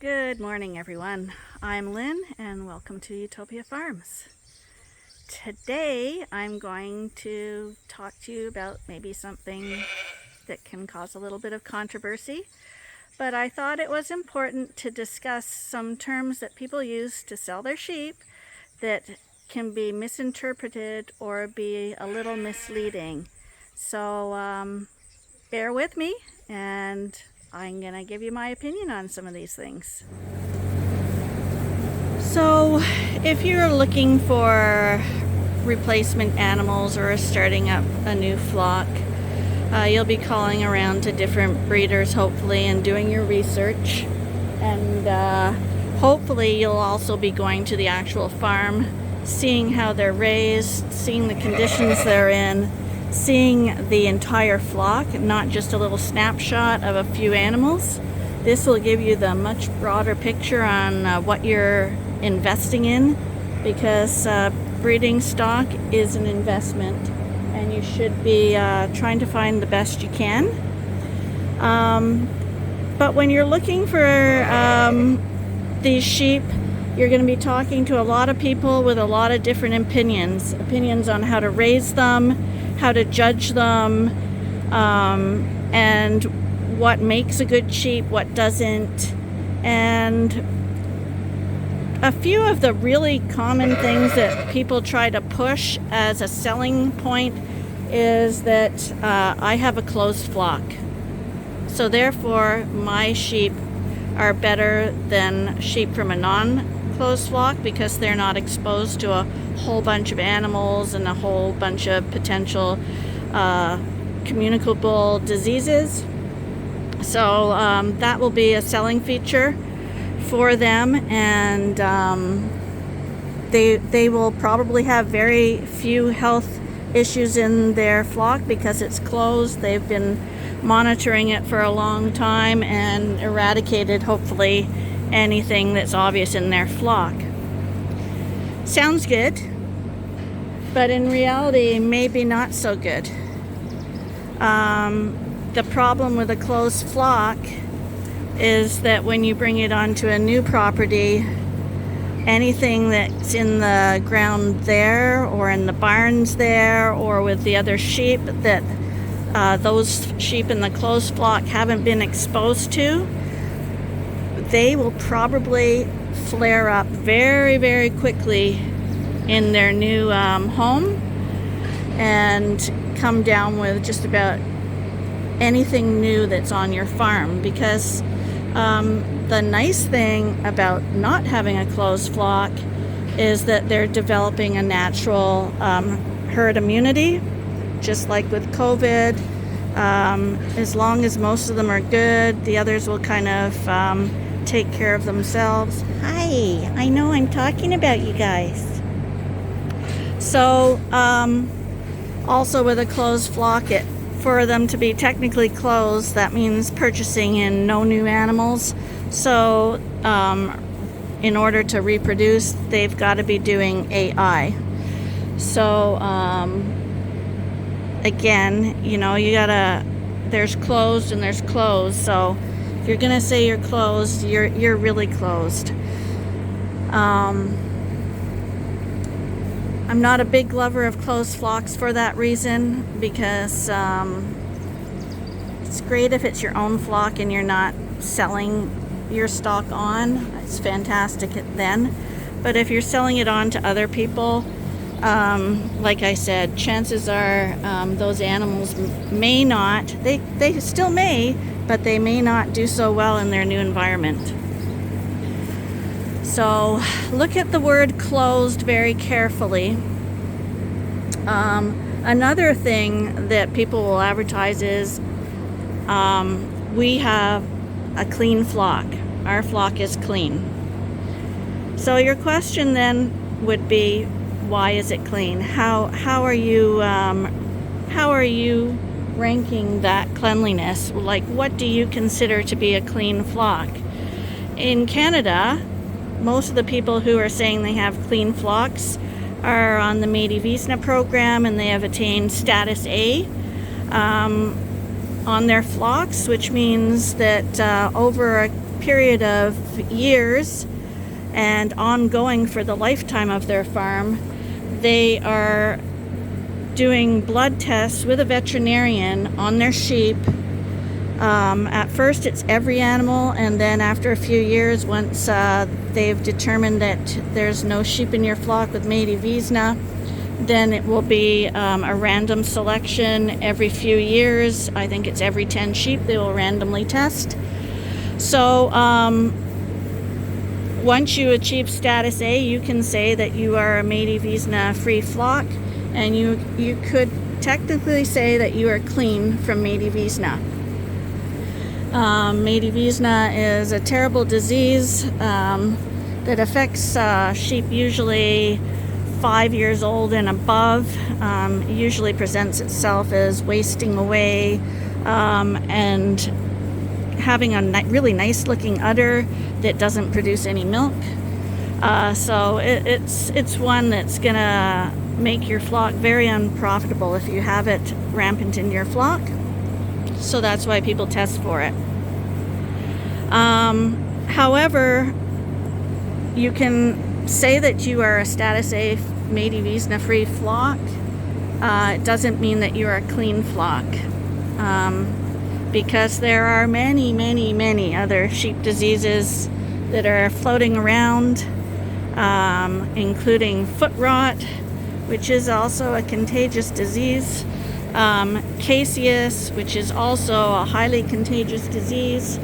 Good morning, everyone. I'm Lynn, and welcome to Utopia Farms. Today, I'm going to talk to you about maybe something that can cause a little bit of controversy, but I thought it was important to discuss some terms that people use to sell their sheep that can be misinterpreted or be a little misleading. So, bear with me, and I'm going to give you my opinion on some of these things. So, if you're looking for replacement animals or starting up a new flock, you'll be calling around to different breeders, hopefully, and doing your research. And hopefully, you'll also be going to the actual farm, seeing how they're raised, seeing the conditions they're in, seeing the entire flock, not just a little snapshot of a few animals. This will give you the much broader picture on what you're investing in, because breeding stock is an investment and you should be trying to find the best you can. But when you're looking for these sheep, you're going to be talking to a lot of people with a lot of different opinions on how to raise them, how to judge them, and what makes a good sheep, what doesn't. And a few of the really common things that people try to push as a selling point is that I have a closed flock, so therefore my sheep are better than sheep from a non-closed flock because they're not exposed to a whole bunch of animals and a whole bunch of potential communicable diseases. So that will be a selling feature for them, and they will probably have very few health issues in their flock because it's closed. They've been monitoring it for a long time and eradicated, hopefully, anything that's obvious in their flock. Sounds good, but in reality, maybe not so good. The problem with a closed flock is that when you bring it onto a new property, anything that's in the ground there or in the barns there or with the other sheep that those sheep in the closed flock haven't been exposed to, they will probably flare up very, very quickly in their new home and come down with just about anything new that's on your farm. Because the nice thing about not having a closed flock is that they're developing a natural herd immunity, just like with COVID. As long as most of them are good, the others will kind of take care of themselves. Hi, I know I'm talking about you guys. So also with a closed flock, for them to be technically closed, that means purchasing in no new animals. So in order to reproduce, they've got to be doing AI. So again, you know, there's closed and there's closed. So if you're gonna say you're closed, you're really closed. I'm not a big lover of closed flocks for that reason, because it's great if it's your own flock and you're not selling your stock on. It's fantastic then. But if you're selling it on to other people, like I said, chances are those animals may not, they still may, but they may not do so well in their new environment. So look at the word closed very carefully. Another thing that people will advertise is we have a clean flock. Our flock is clean. So your question then would be, why is it clean? How are you ranking that cleanliness? Like, what do you consider to be a clean flock? In Canada, most of the people who are saying they have clean flocks are on the Misleading program, and they have attained status A on their flocks, which means that over period of years and ongoing for the lifetime of their farm, they are doing blood tests with a veterinarian on their sheep. At first it's every animal, and then after a few years, once they've determined that there's no sheep in your flock with Misleading, then it will be a random selection every few years. I think it's every 10 sheep they will randomly test. So once you achieve status A, you can say that you are a Misleading free flock, and you could technically say that you are clean from Misleading. Misleading is a terrible disease that affects sheep usually 5 years old and above. It usually presents itself as wasting away and having a really nice looking udder that doesn't produce any milk. So it's one that's gonna make your flock very unprofitable if you have it rampant in your flock. So that's why people test for it. However, you can say that you are a status A Misleading free flock. It doesn't mean that you are a clean flock, because there are many other sheep diseases that are floating around, including foot rot, which is also a contagious disease, caseus, which is also a highly contagious disease,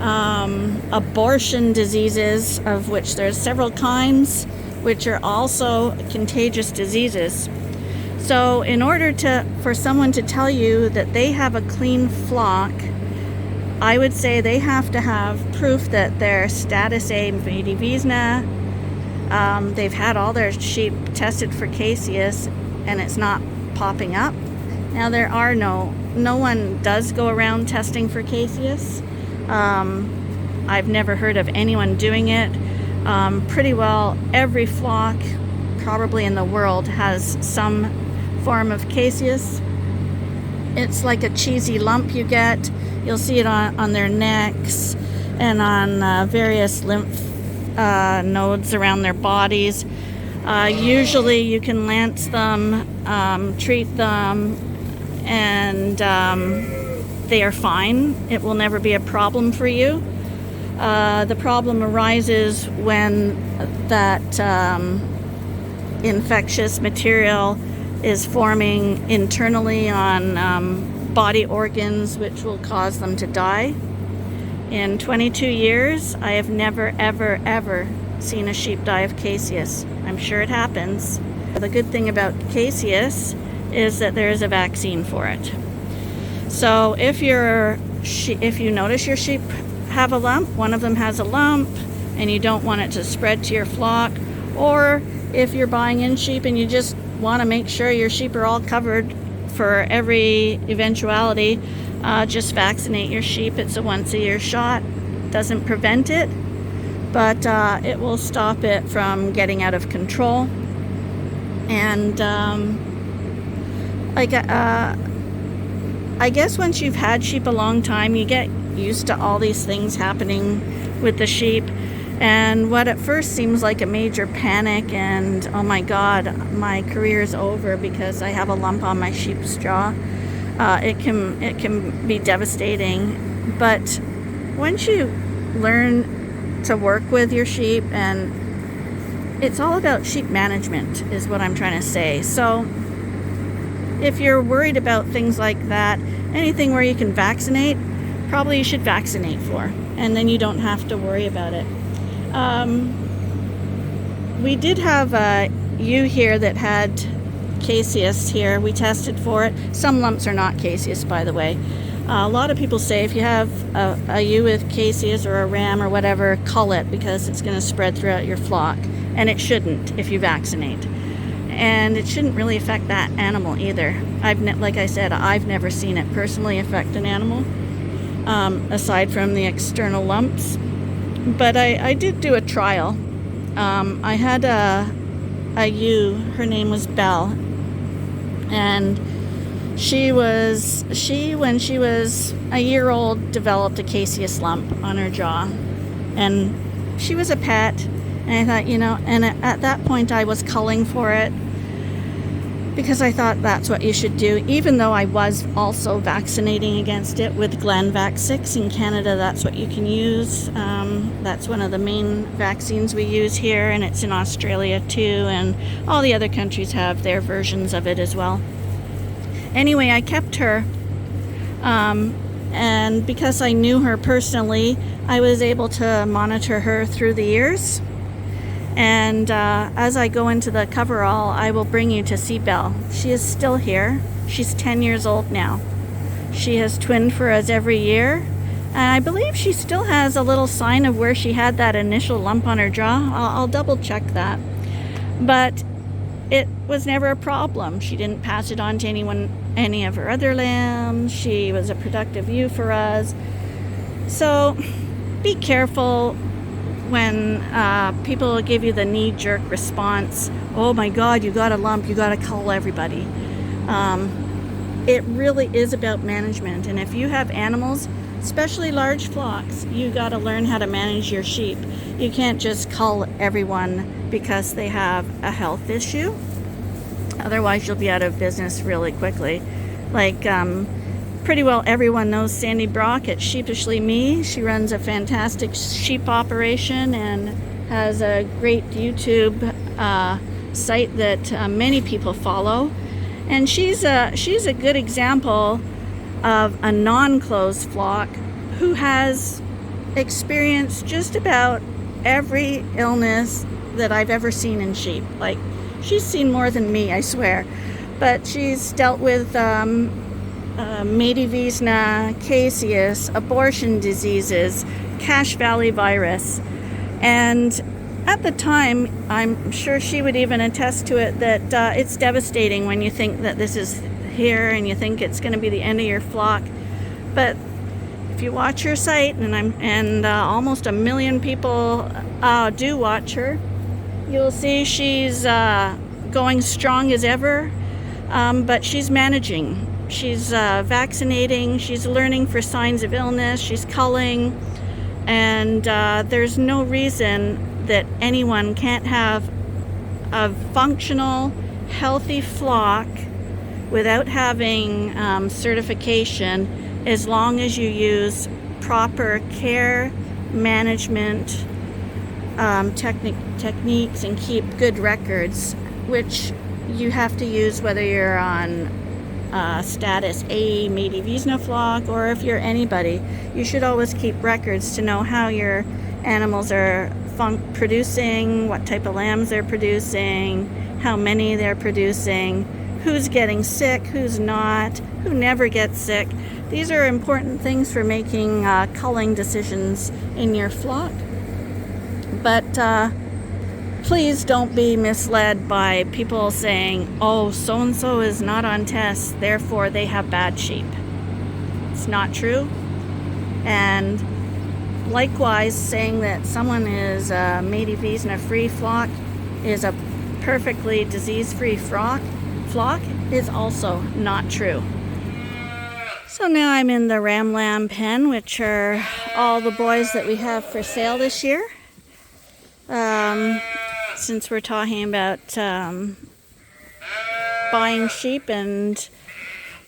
abortion diseases, of which there's several kinds, which are also contagious diseases. So in order for someone to tell you that they have a clean flock, I would say they have to have proof that they're status A Misleading. They've had all their sheep tested for caseus and it's not popping up. Now there are no one does go around testing for caseus. I've never heard of anyone doing it. Pretty well every flock probably in the world has some form of caseus. It's like a cheesy lump you get. You'll see it on their necks and on various lymph nodes around their bodies. Usually you can lance them, treat them, and they are fine. It will never be a problem for you. The problem arises when that infectious material is forming internally on body organs, which will cause them to die. In 22 years, I have never, ever seen a sheep die of caseus. I'm sure it happens. The good thing about caseus is that there is a vaccine for it. So if you notice your sheep have a lump, one of them has a lump, and you don't want it to spread to your flock, or if you're buying in sheep and you just want to make sure your sheep are all covered for every eventuality, just vaccinate your sheep. It's a once-a-year shot. Doesn't prevent it, but it will stop it from getting out of control. And I guess once you've had sheep a long time, you get used to all these things happening with the sheep. And what at first seems like a major panic and, oh my God, my career is over because I have a lump on my sheep's jaw, it can be devastating. But once you learn to work with your sheep, and it's all about sheep management is what I'm trying to say. So if you're worried about things like that, anything where you can vaccinate, probably you should vaccinate for, and then you don't have to worry about it. We did have a ewe here that had caseus here. We tested for it. Some lumps are not caseus, by the way. A lot of people say if you have a ewe with caseus or a ram or whatever, cull it because it's going to spread throughout your flock, and it shouldn't if you vaccinate. And it shouldn't really affect that animal either. Like I said, I've never seen it personally affect an animal, aside from the external lumps. But I did do a trial. I had a ewe, her name was Belle, and When she was a year old, developed a caseous lump on her jaw, and she was a pet. And I thought, and at that point I was culling for it because I thought that's what you should do, even though I was also vaccinating against it with Glenvax 6 in Canada. That's what you can use. That's one of the main vaccines we use here, and it's in Australia too, and all the other countries have their versions of it as well. Anyway, I kept her, and because I knew her personally, I was able to monitor her through the years. And as I go into the coverall, I will bring you to Seabelle. She is still here. She's 10 years old now. She has twinned for us every year. And I believe she still has a little sign of where she had that initial lump on her jaw. I'll double check that. But it was never a problem. She didn't pass it on to any of her other lambs. She was a productive ewe for us. So be careful when people give you the knee-jerk response. Oh my God, you got a lump, you got to cull everybody. It really is about management. And if you have animals, especially large flocks, you got to learn how to manage your sheep. You can't just cull everyone because they have a health issue. Otherwise, you'll be out of business really quickly. Like, pretty well everyone knows Sandy Brock at Sheepishly Me. She runs a fantastic sheep operation and has a great YouTube site that many people follow. And she's a good example of a non-closed flock who has experienced just about every illness that I've ever seen in sheep. Like, she's seen more than me, I swear. But she's dealt with Misleading, caseous, abortion diseases, Cache Valley virus. And at the time, I'm sure she would even attest to it, that it's devastating when you think that this is here and you think it's going to be the end of your flock. But if you watch her site, and almost 1 million people do watch her, you'll see she's going strong as ever, but she's managing. She's vaccinating, she's learning for signs of illness, she's culling, and there's no reason that anyone can't have a functional, healthy flock without having certification, as long as you use proper care, management techniques, and keep good records, which you have to use whether you're on status A Misleading flock, or if you're anybody. You should always keep records to know how your animals are producing, what type of lambs they're producing, how many they're producing, who's getting sick, who's not, who never gets sick. These are important things for making culling decisions in your flock. But please don't be misled by people saying, oh, so-and-so is not on test, therefore they have bad sheep. It's not true. And likewise, saying that someone is a Misleading-free flock is a perfectly disease-free flock is also not true. So now I'm in the ram lamb pen, which are all the boys that we have for sale this year. Since we're talking about buying sheep and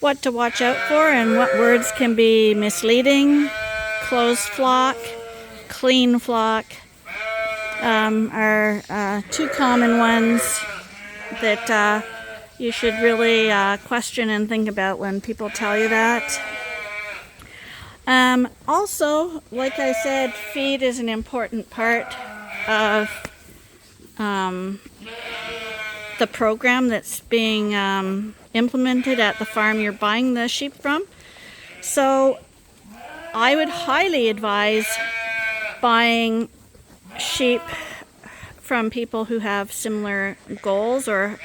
what to watch out for and what words can be misleading, closed flock, clean flock are two common ones that you should really question and think about when people tell you that. Also, like I said, feed is an important part of the program that's being implemented at the farm you're buying the sheep from. So I would highly advise buying sheep from people who have similar goals or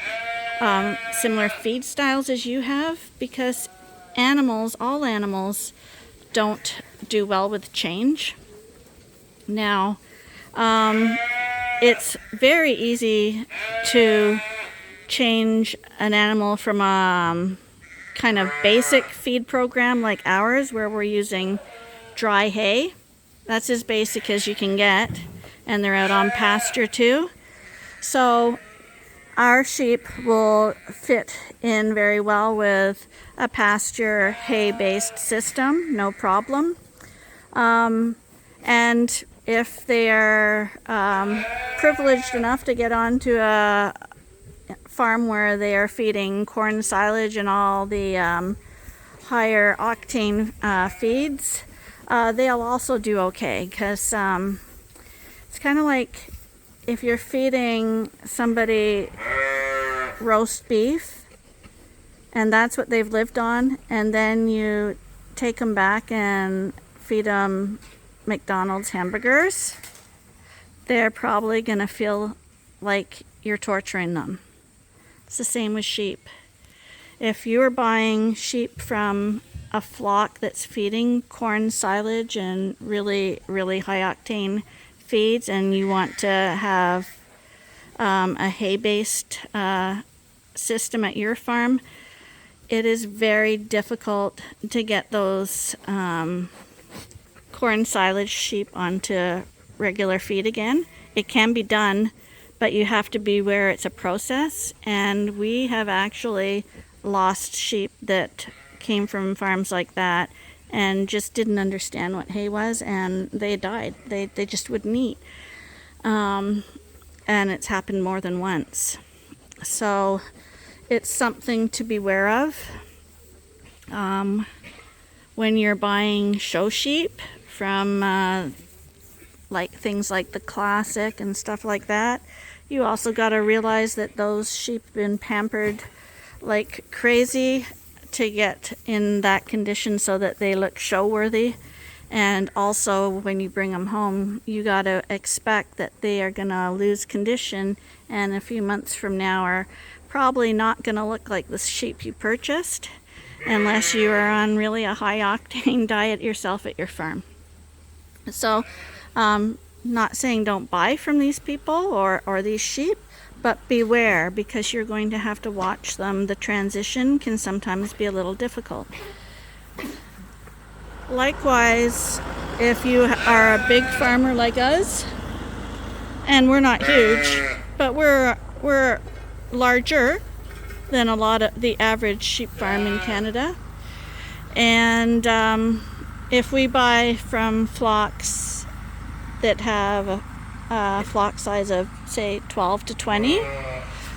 similar feed styles as you have, because all animals don't do well with change. Now, it's very easy to change an animal from a kind of basic feed program like ours, where we're using dry hay. That's as basic as you can get, and they're out on pasture too. So our sheep will fit in very well with a pasture hay-based system, no problem. And if they're privileged enough to get onto a farm where they are feeding corn silage and all the higher octane feeds, they'll also do okay, because it's kind of like if you're feeding somebody roast beef and that's what they've lived on, and then you take them back and feed them McDonald's hamburgers, they're probably going to feel like you're torturing them. It's the same with sheep. If you're buying sheep from a flock that's feeding corn silage and really, really high octane feeds, and you want to have a hay-based system at your farm, it is very difficult to get those corn silage sheep onto regular feed again. It can be done, but you have to be aware it's a process, and we have actually lost sheep that came from farms like that and just didn't understand what hay was, and they died. They just wouldn't eat. And it's happened more than once. So it's something to be aware of. When you're buying show sheep from like things like the Classic and stuff like that, you also got to realize that those sheep have been pampered like crazy to get in that condition so that they look show worthy. And also when you bring them home, you got to expect that they are going to lose condition, and a few months from now are probably not going to look like the sheep you purchased, unless you are on really a high octane diet yourself at your farm. So not saying don't buy from these people or these sheep, but beware, because you're going to have to watch them. The transition can sometimes be a little difficult. Likewise, if you are a big farmer like us, and we're not huge, but we're larger than a lot of the average sheep farm in Canada, and if we buy from flocks that have a flock size of, say, 12 to 20,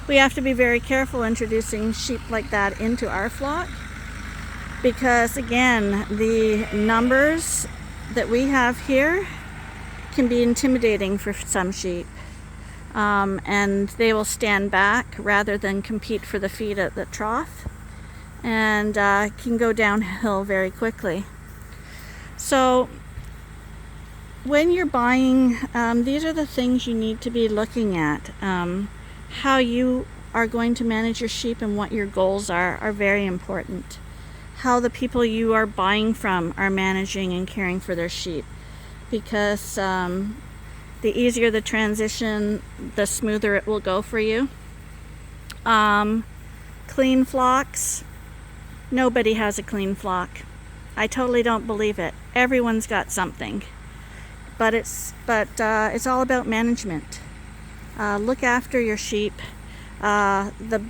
we have to be very careful introducing sheep like that into our flock, because again, the numbers that we have here can be intimidating for some sheep, and they will stand back rather than compete for the feed at the trough, and can go downhill very quickly. So when you're buying, these are the things you need to be looking at. How you are going to manage your sheep and what your goals are very important. How the people you are buying from are managing and caring for their sheep, because the easier the transition, the smoother it will go for you. Clean flocks. Nobody has a clean flock. I totally don't believe it. Everyone's got something. But it's all about management. Look after your sheep. The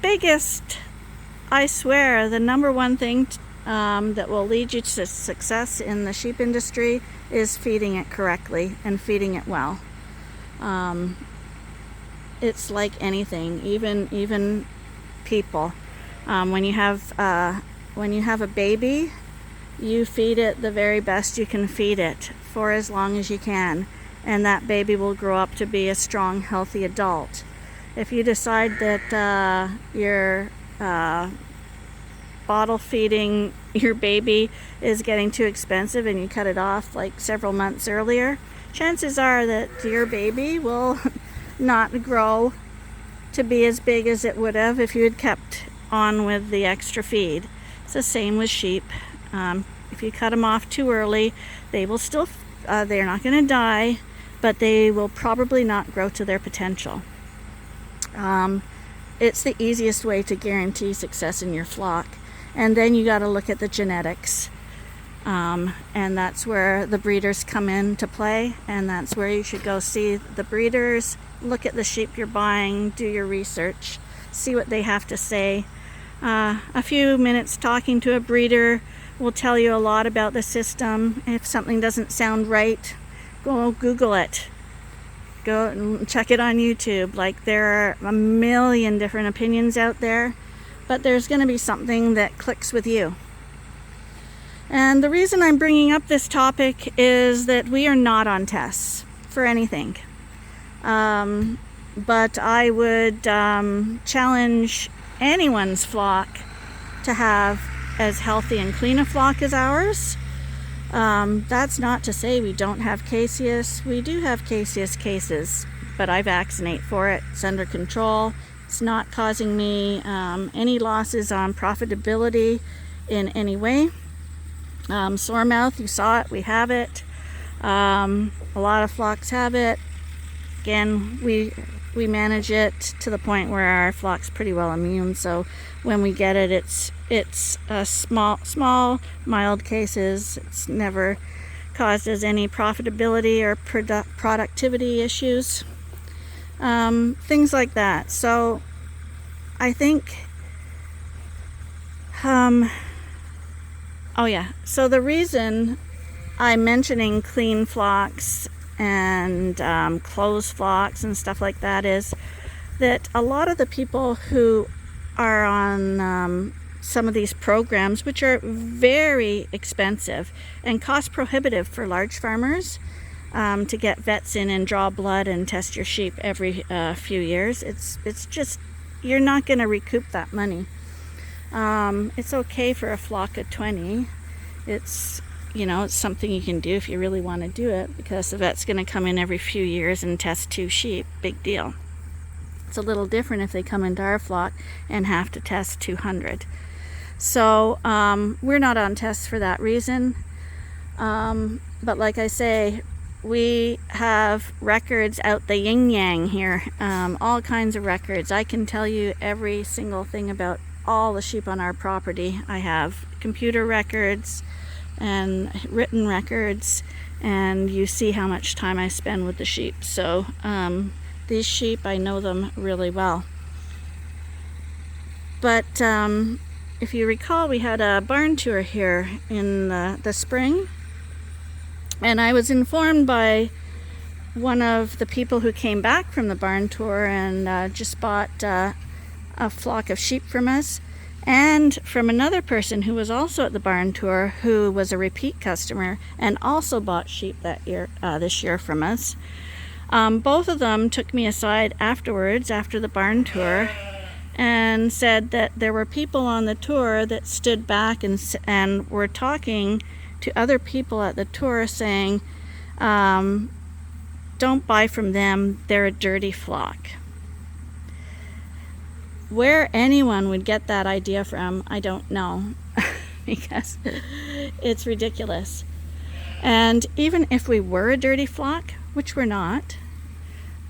biggest, I swear, the number one thing that will lead you to success in the sheep industry is feeding it correctly and feeding it well. It's like anything, even people. When you have a baby, you feed it the very best you can feed it for as long as you can, and that baby will grow up to be a strong, healthy adult. If you decide that you're bottle feeding your baby is getting too expensive and you cut it off like several months earlier, chances are that your baby will not grow to be as big as it would have if you had kept on with the extra feed. It's the same with sheep. If you cut them off too early, they will still, they're not going to die, but they will probably not grow to their potential. It's the easiest way to guarantee success in your flock. And then you got to look at the genetics. And that's where the breeders come into play, and that's where you should go see the breeders, look at the sheep you're buying, do your research, see what they have to say. A few minutes talking to a breeder will tell you a lot about the system. If something doesn't sound right, go Google it. Go and check it on YouTube. Like, there are a million different opinions out there, but there's going to be something that clicks with you. And the reason I'm bringing up this topic is that we are not on tests for anything. But I would challenge anyone's flock to have as healthy and clean a flock as ours. That's not to say we don't have caseus. We do have caseus cases, but I vaccinate for it. It's under control. It's not causing me any losses on profitability in any way. Sore mouth, you saw it, we have it. A lot of flocks have it. Again, we manage it to the point where our flock's pretty well immune, so when we get it, it's a small, mild cases. It's never caused us any profitability or productivity issues, things like that. So I think, so the reason I'm mentioning clean flocks and closed flocks and stuff like that is that a lot of the people who are on some of these programs, which are very expensive and cost prohibitive for large farmers, to get vets in and draw blood and test your sheep every few years, it's just, you're not going to recoup that money. It's okay for a flock of 20. It's something you can do if you really want to do it, because the vet's going to come in every few years and test 2 sheep. Big deal. It's a little different if they come into our flock and have to test 200. So we're not on tests for that reason. But like I say, we have records out the yin-yang here, all kinds of records. I can tell you every single thing about all the sheep on our property. I have computer records and written records, and you see how much time I spend with the sheep. So these sheep, I know them really well. But if you recall, we had a barn tour here in the spring, and I was informed by one of the people who came back from the barn tour and just bought a flock of sheep from us, and from another person who was also at the barn tour, who was a repeat customer and also bought sheep this year from us. Both of them took me aside afterwards, after the barn tour, and said that there were people on the tour that stood back and were talking to other people at the tour saying, don't buy from them, they're a dirty flock. Where anyone would get that idea from, I don't know, because it's ridiculous. And even if we were a dirty flock, which we're not,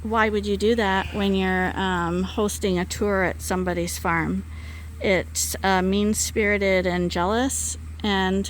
why would you do that when you're hosting a tour at somebody's farm? It's mean-spirited and jealous, and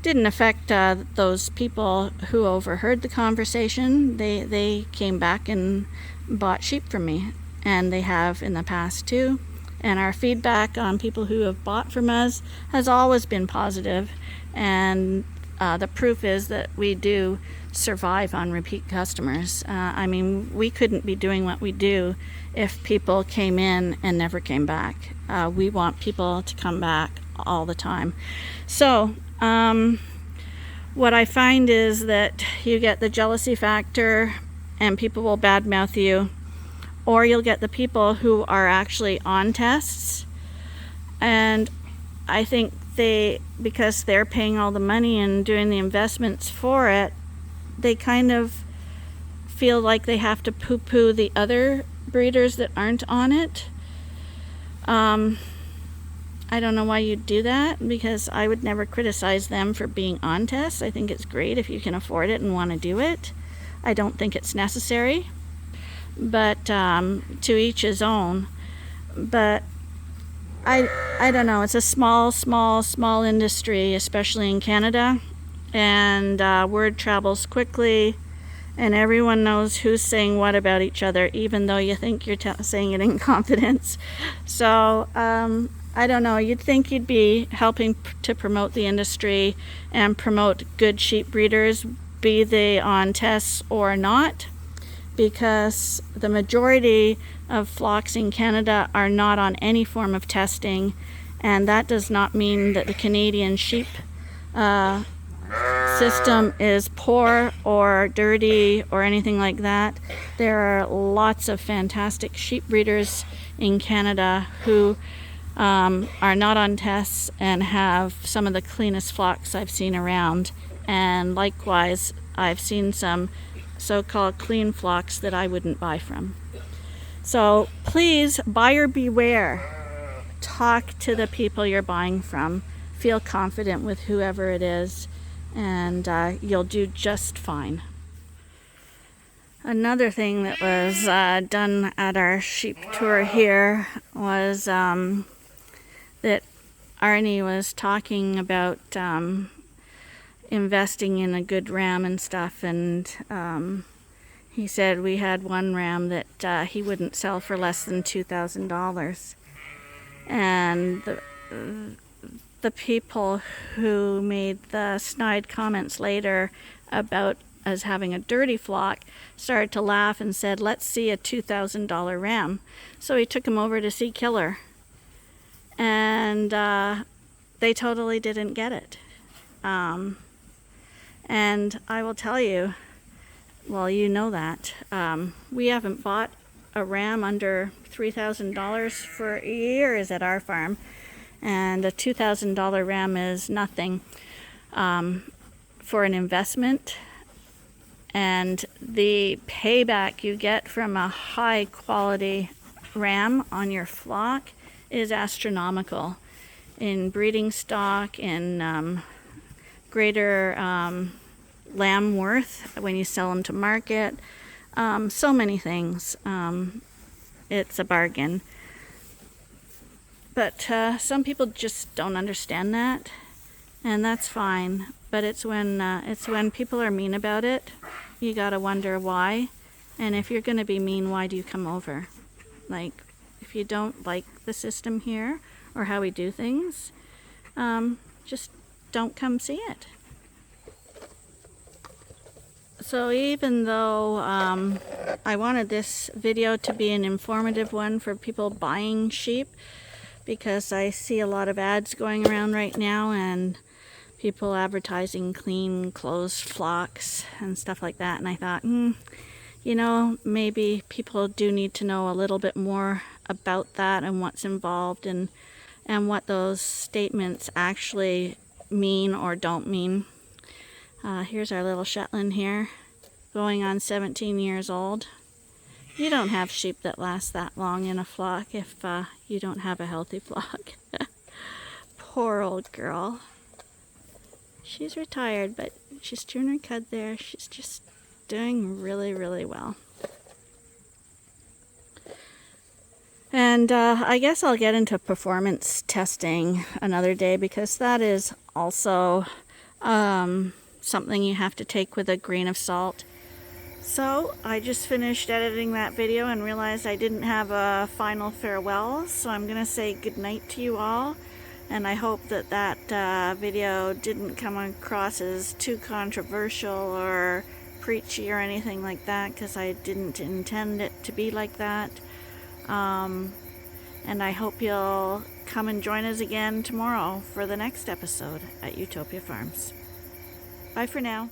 didn't affect those people who overheard the conversation. They came back and bought sheep from me, and they have in the past too. And our feedback on people who have bought from us has always been positive, and the proof is that we do survive on repeat customers. I mean, we couldn't be doing what we do if people came in and never came back. We want people to come back all the time. So what I find is that you get the jealousy factor and people will badmouth you, or you'll get the people who are actually on tests, and I think because they're paying all the money and doing the investments for it, they kind of feel like they have to poo-poo the other breeders that aren't on it. I don't know why you'd do that, because I would never criticize them for being on tests. I think it's great if you can afford it and want to do it. I don't think it's necessary, but to each his own. But I don't know. It's a small industry, especially in Canada, and word travels quickly, and everyone knows who's saying what about each other, even though you think you're saying it in confidence. So I don't know. You'd think you'd be helping to promote the industry and promote good sheep breeders, be they on tests or not, because the majority of flocks in Canada are not on any form of testing, and that does not mean that the Canadian sheep system is poor or dirty or anything like that. There are lots of fantastic sheep breeders in Canada who are not on tests and have some of the cleanest flocks I've seen around. And likewise, I've seen some so-called clean flocks that I wouldn't buy from. So please, buyer beware. Talk to the people you're buying from. Feel confident with whoever it is, and you'll do just fine. Another thing that was done at our sheep tour here was that Arnie was talking about investing in a good ram and stuff, and he said we had one ram that he wouldn't sell for less than $2,000. And the people who made the snide comments later about us having a dirty flock started to laugh and said, let's see a $2,000 ram. So he took him over to see Killer, and they totally didn't get it. And I will tell you, well, you know that we haven't bought a ram under $3,000 for years at our farm, and a $2,000 ram is nothing for an investment. And the payback you get from a high quality ram on your flock is astronomical in breeding stock, in greater lamb worth when you sell them to market, so many things. It's a bargain. But some people just don't understand that, and that's fine. But it's when people are mean about it, you gotta wonder why. And if you're gonna be mean, why do you come over? Like, if you don't like the system here or how we do things, just don't come see it. So even though I wanted this video to be an informative one for people buying sheep, because I see a lot of ads going around right now and people advertising clean closed flocks and stuff like that, and I thought, you know, maybe people do need to know a little bit more about that and what's involved, and what those statements actually mean or don't mean. Here's our little Shetland here, going on 17 years old. You don't have sheep that last that long in a flock if you don't have a healthy flock. Poor old girl. She's retired, but she's chewing her cud there. She's just doing really, really well. And I guess I'll get into performance testing another day, because that is also something you have to take with a grain of salt. So I just finished editing that video and realized I didn't have a final farewell, so I'm gonna say goodnight to you all, and I hope that that video didn't come across as too controversial or preachy or anything like that, because I didn't intend it to be like that. And I hope you'll come and join us again tomorrow for the next episode at Utopia Farms. Bye for now.